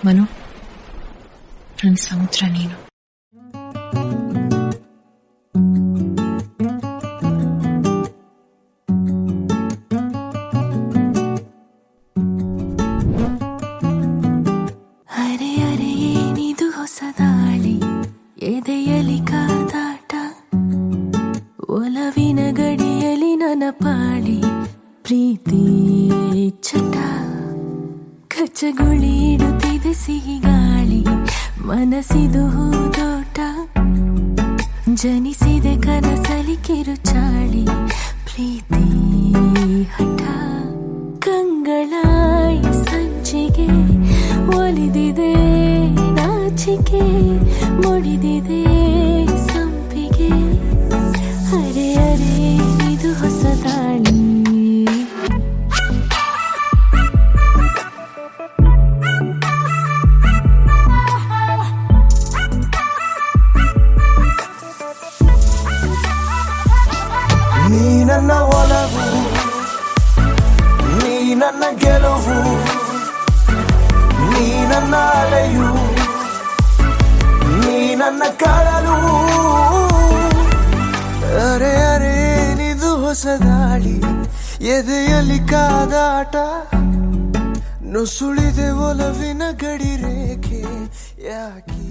ಮನು, ನನ್ನ ಸಮುದ್ರ ನೀನು. ಅರೆ ಅರೆ ಏನಿದು ಹೊಸ ದಾಳಿ, ಎದೆಯಲಿ ಕಾದಾಟ, ಒಲವಿನ ಗಡಿಯಲಿ ನನ್ನ ಪಾಳಿ, ಪ್ರೀತಿ ಚಟ, ಕಚ್ಚಗುಳಿ ಇಡುತ್ತಿದೆ ಸಿಹಿ ಗಾಳಿ, ಮನಸ್ಸಿದು ಹೂದೋಟ, ಜನಿಸಿದೆ ಕನಸಲಿ ಕಿರುಚಾಳಿ, ಪ್ರೀತಿ ಹಠ, ಕಂಗಳಾಯಿ ಸಂಚಿಗೆ ಒಲಿದಿದೆ ನಾಚಿಕೆ, ಮುಡಿದಿದೆ ಸಂಪಿಗೆ, ಅರೆ ಅರೆ ಇದು ಹೊಸ ದಾಳಿ. ನೀ ನನ್ನ ಒಲವು, ನೀ ನನ್ನ ಗೆಲುವು, ನೀ ನನ್ನ ಅಲೆಯು, ನೀ ನನ್ನ ಕಡಲು, ಅರೆ ಅರೆ ನಿದು ಹೊಸ ದಾಳಿ, ಎದೆಯಲ್ಲಿ ಕಾದಾಟ, ನುಸುಳಿದೆ ಒಲವಿನ ಗಡಿ ರೇಖೆ ಯಾಕೆ.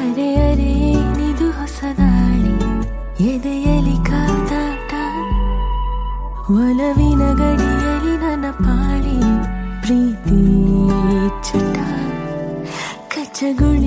ಅರೆ ಅರೆ ಏನಿದು ಹೊಸ ದಾಳಿ, ಎದೆಯಲಿ ಕಾದಾಟ, ಒಲವಿನ ಗಡಿಯಲಿ ನನ್ನ ಪಾಳಿ, ಪ್ರೀತಿ ಚಟ, ಕಚ್ಚಗುಳಿ